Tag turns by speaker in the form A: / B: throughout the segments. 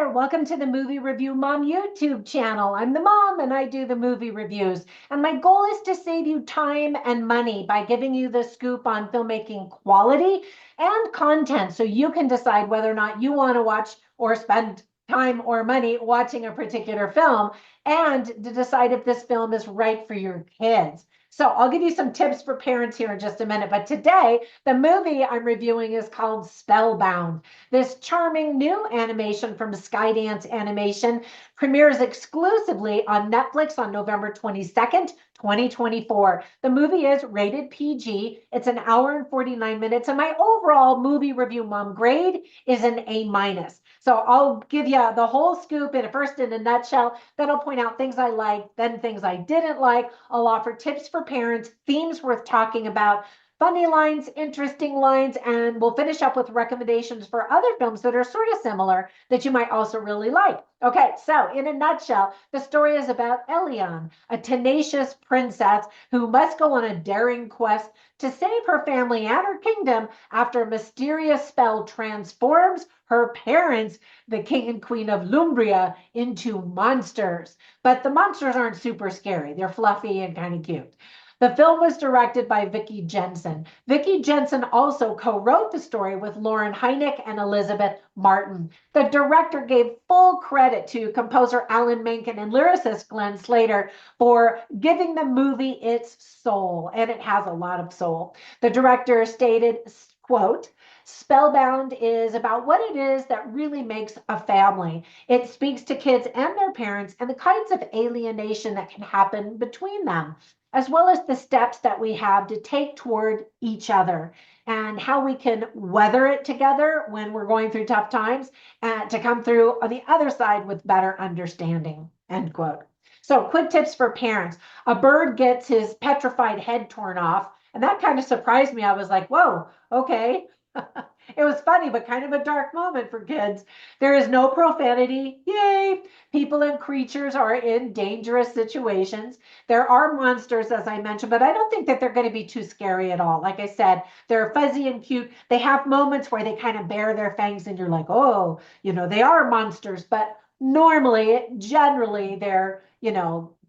A: there. Welcome to the Movie Review Mom YouTube channel. I'm the mom and I do the movie reviews. And my goal is to save you time and money by giving you the scoop on filmmaking quality and content so you can decide whether or not you want to watch or spend time or money watching a particular film and to decide if this film is right for your kids. So I'll give you some tips for parents here in just a minute. But today, the movie I'm reviewing is called Spellbound. This charming new animation from Skydance Animation premieres exclusively on Netflix on November 22nd, 2024. The movie is rated PG. It's an hour and 49 minutes, and my overall movie review mom grade is an A-. So I'll give you the whole scoop first in a nutshell, then I'll point out things I liked, then things I didn't like. I'll offer tips for parents, themes worth talking about, funny lines, interesting lines, and we'll finish up with recommendations for other films that are sort of similar that you might also really like. Okay, so in a nutshell, the story is about Ellian, a tenacious princess who must go on a daring quest to save her family and her kingdom after a mysterious spell transforms her parents, the king and queen of Lumbria, into monsters. But the monsters aren't super scary. They're fluffy and kind of cute. The film was directed by Vicky Jenson. Vicky Jenson also co-wrote the story with Hynek and Elizabeth Martin. The director gave full credit to composer Alan Menken and lyricist Glenn Slater for giving the movie its soul, and it has a lot of soul. The director stated, quote, Spellbound is about what it is that really makes a family. It speaks to kids and their parents and the kinds of alienation that can happen between them, as well as the steps that we have to take toward each other and how we can weather it together when we're going through tough times and to come through on the other side with better understanding, end quote. So quick tips for parents. A bird gets his petrified head torn off, and that kind of surprised me. I was like, whoa, okay. It was funny, but kind of a dark moment for kids. There is no profanity. Yay! People and creatures are in dangerous situations. There are monsters, as I mentioned, but I don't think that they're going to be too scary at all. Like I said, they're fuzzy and cute. They have moments where they kind of bare their fangs and you're like, oh, they are monsters, but normally, generally, they're,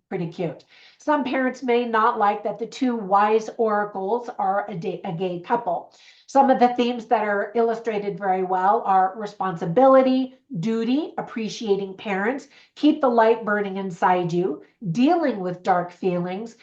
A: pretty cute. Some parents may not like that the two wise oracles are a gay couple. Some of the themes that are illustrated very well are responsibility, duty, appreciating parents, keep the light burning inside you, dealing with dark feelings.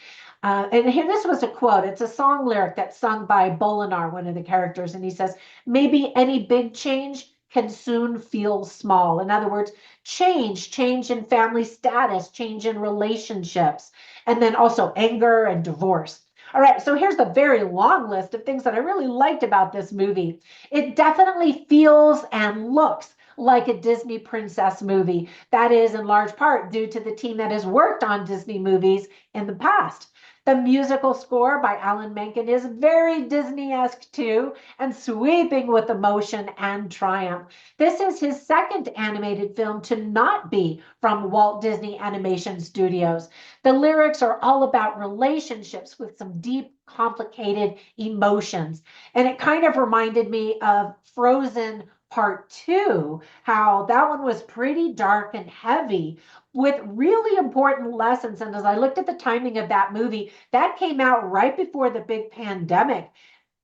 A: And here, this was a quote. It's a song lyric that's sung by Bolinar, one of the characters, and he says, maybe any big change can soon feel small. In other words, change in family status, change in relationships, and then also anger and divorce. All right, so here's the very long list of things that I really liked about this movie. It definitely feels and looks like a Disney princess movie. That is in large part due to the team that has worked on Disney movies in the past. The musical score by Alan Menken is very Disney-esque too, and sweeping with emotion and triumph. This is his second animated film to not be from Walt Disney Animation Studios. The lyrics are all about relationships with some deep, complicated emotions. And it kind of reminded me of Frozen Part 2, how that one was pretty dark and heavy with really important lessons. And as I looked at the timing of that movie, that came out right before the big pandemic.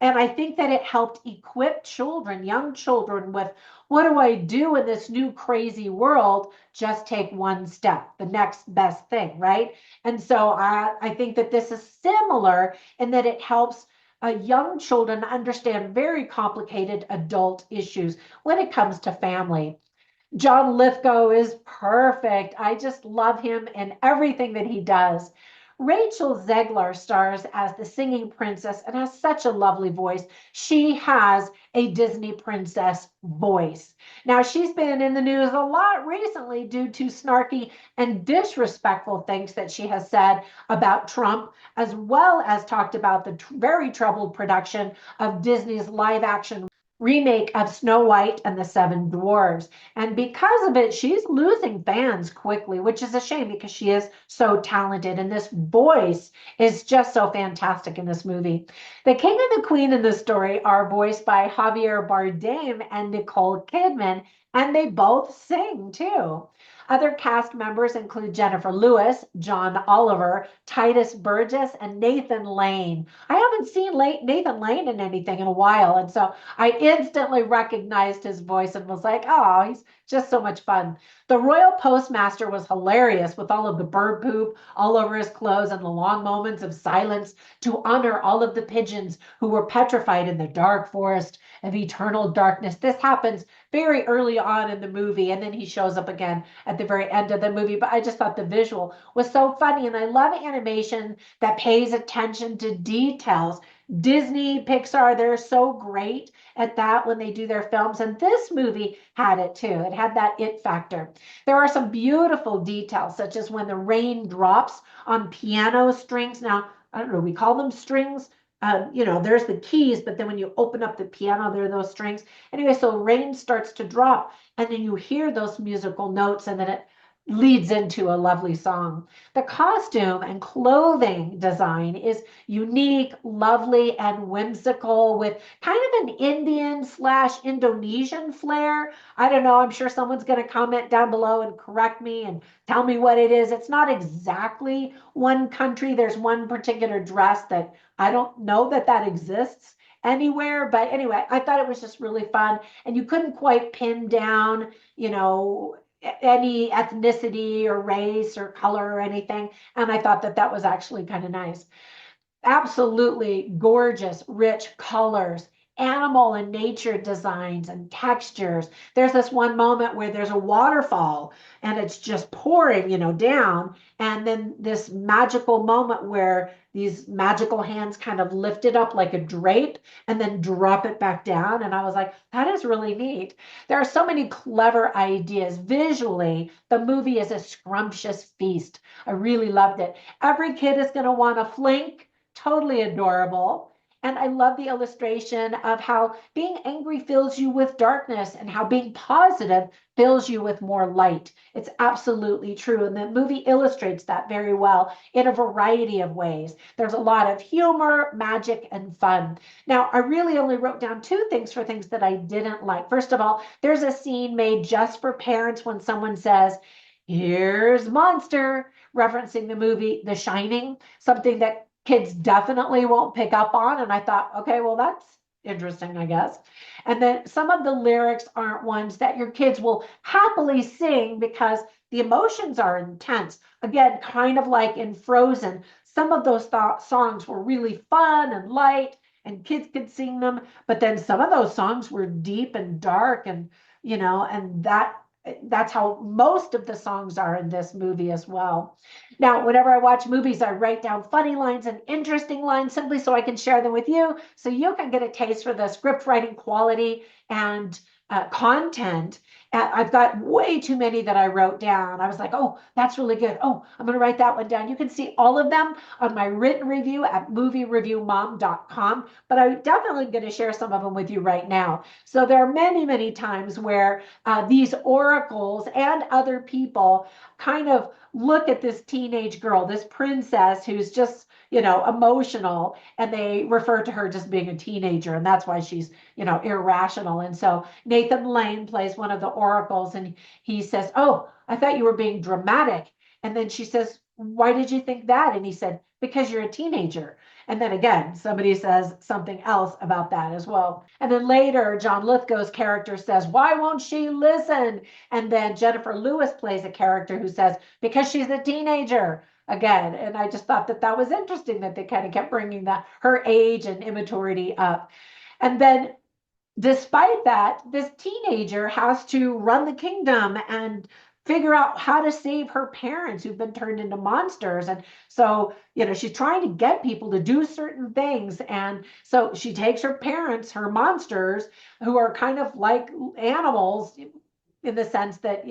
A: And I think that it helped equip children, young children, with what do I do in this new crazy world? Just take one step, the next best thing, right? And so I think that this is similar in that it helps young children understand very complicated adult issues when it comes to family. John Lithgow is perfect. I just love him and everything that he does. Rachel Zegler stars as the singing princess and has such a lovely voice. She has a Disney princess voice. Now, she's been in the news a lot recently due to snarky and disrespectful things that she has said about Trump, as well as talked about the very troubled production of Disney's live action remake of Snow White and the Seven Dwarfs. And because of it, she's losing fans quickly, which is a shame because she is so talented. And this voice is just so fantastic in this movie. The king and the queen in this story are voiced by Javier Bardem and Nicole Kidman, and they both sing too. Other cast members include Jennifer Lewis, John Oliver, Titus Burgess, and Nathan Lane. I haven't seen Nathan Lane in anything in a while, and so I instantly recognized his voice and was like, oh, he's just so much fun. The royal postmaster was hilarious with all of the bird poop all over his clothes and the long moments of silence to honor all of the pigeons who were petrified in the dark forest of eternal darkness. This happens very early on in the movie, and then he shows up again at the very end of the movie. But I just thought the visual was so funny, and I love animation that pays attention to details. Disney, Pixar, they're so great at that when they do their films. And this movie had it too. It had that it factor. There are some beautiful details, such as when the rain drops on piano strings. Now, I don't know, we call them strings. There's the keys, but then when you open up the piano, there are those strings. Anyway, so rain starts to drop, and then you hear those musical notes, and then it leads into a lovely song. The costume and clothing design is unique, lovely, and whimsical with kind of an Indian slash Indonesian flair. I don't know. I'm sure someone's going to comment down below and correct me and tell me what it is. It's not exactly one country. There's one particular dress that I don't know that exists anywhere. But anyway, I thought it was just really fun. And you couldn't quite pin down, any ethnicity or race or color or anything. And I thought that was actually kind of nice. Absolutely gorgeous, rich colors, animal and nature designs and textures. There's this one moment where there's a waterfall and it's just pouring, down. And then this magical moment where these magical hands kind of lift it up like a drape and then drop it back down. And I was like, that is really neat. There are so many clever ideas. Visually, the movie is a scrumptious feast. I really loved it. Every kid is going to want to flink. Totally adorable. And I love the illustration of how being angry fills you with darkness and how being positive fills you with more light. It's absolutely true. And the movie illustrates that very well in a variety of ways. There's a lot of humor, magic, and fun. Now, I really only wrote down two things for things that I didn't like. First of all, there's a scene made just for parents when someone says, "Here's Monster," referencing the movie The Shining, something that kids definitely won't pick up on. And I thought, okay, well, that's interesting, I guess. And then some of the lyrics aren't ones that your kids will happily sing because the emotions are intense. Again, kind of like in Frozen, some of those songs were really fun and light and kids could sing them. But then some of those songs were deep and dark and, and that's how most of the songs are in this movie as well. Now, whenever I watch movies, I write down funny lines and interesting lines simply so I can share them with you, so you can get a taste for the script writing quality and content. I've got way too many that I wrote down. I was like, oh, that's really good. Oh, I'm going to write that one down. You can see all of them on my written review at moviereviewmom.com, but I'm definitely going to share some of them with you right now. So there are many, many times where these oracles and other people kind of look at this teenage girl, this princess who's just, emotional, and they refer to her just being a teenager, and that's why she's, irrational. And so Nathan Lane plays one of the oracles, and he says, "Oh, I thought you were being dramatic." And then she says, "Why did you think that?" And he said, "Because you're a teenager." And then again, somebody says something else about that as well. And then later, John Lithgow's character says, "Why won't she listen?" And then Jennifer Lewis plays a character who says, "Because she's a teenager." Again, and I just thought that was interesting that they kind of kept bringing her age and immaturity up. And then despite that, this teenager has to run the kingdom and figure out how to save her parents who've been turned into monsters. And so, she's trying to get people to do certain things. And so she takes her parents, her monsters, who are kind of like animals in the sense that,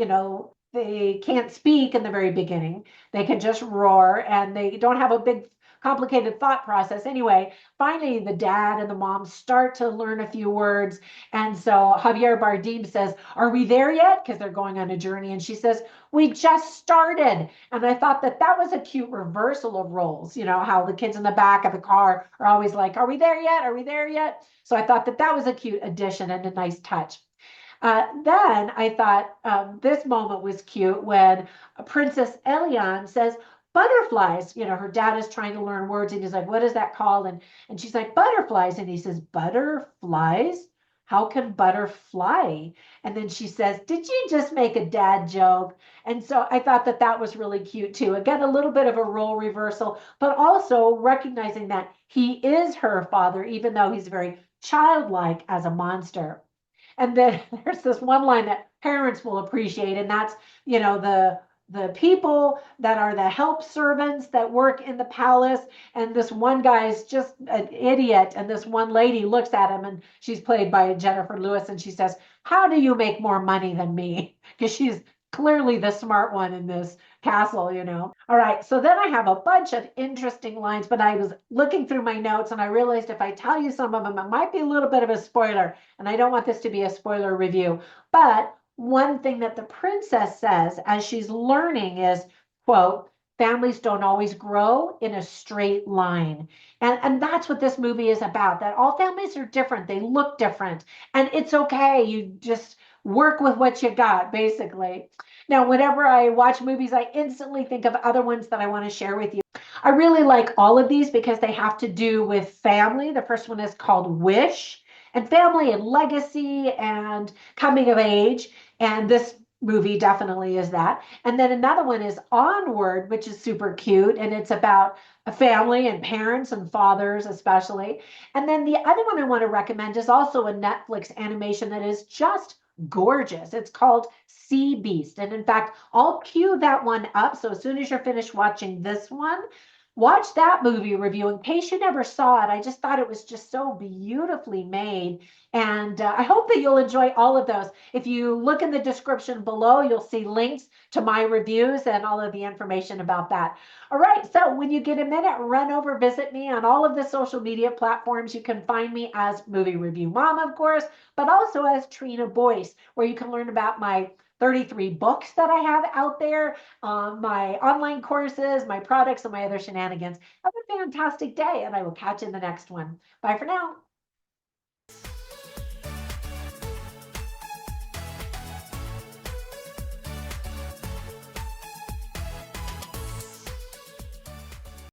A: they can't speak in the very beginning. They can just roar, and they don't have a big complicated thought process. Anyway, finally, the dad and the mom start to learn a few words. And so Javier Bardem says, "Are we there yet?" Because they're going on a journey. And she says, "We just started." And I thought that that was a cute reversal of roles. You know, how the kids in the back of the car are always like, "Are we there yet? Are we there yet?" So I thought that that was a cute addition and a nice touch. Then I thought this moment was cute when Princess Ellian says, "Butterflies." You know, her dad is trying to learn words and he's like, "What is that called?" And she's like, "Butterflies." And he says, "Butterflies? How can butterfly?" And then she says, "Did you just make a dad joke?" And so I thought that that was really cute too. Again, a little bit of a role reversal, but also recognizing that he is her father, even though he's very childlike as a monster. And then there's this one line that parents will appreciate, and that's, you know, the people that are the help servants that work in the palace, and this one guy is just an idiot, and this one lady looks at him, and she's played by Jennifer Lewis, and she says, "How do you make more money than me?" Because she's clearly the smart one in this castle, you know. All right, so then I have a bunch of interesting lines, but I was looking through my notes and I realized if I tell you some of them, it might be a little bit of a spoiler, and I don't want this to be a spoiler review. But one thing that the princess says as she's learning is, quote, "Families don't always grow in a straight line." And that's what this movie is about, that all families are different. They look different. And it's okay. You just work with what you got, basically. Now, whenever I watch movies, I instantly think of other ones that I want to share with you. I really like all of these because they have to do with family. The first one is called Wish, and family and legacy and coming of age. And this movie definitely is that. And then another one is Onward, which is super cute. And it's about a family and parents and fathers, especially. And then the other one I want to recommend is also a Netflix animation that is just gorgeous. It's called Sea Beast. And in fact, I'll cue that one up. So as soon as you're finished watching this one, watch that movie review. In case you never saw it, I just thought it was just so beautifully made. And I hope that you'll enjoy all of those. If you look in the description below, you'll see links to my reviews and all of the information about that. All right, so when you get a minute, run over, visit me on all of the social media platforms. You can find me as Movie Review Mom, of course, but also as Trina Boyce, where you can learn about my 33 books that I have out there, my online courses, my products, and my other shenanigans. Have a fantastic day, and I will catch you in the next one. Bye for now.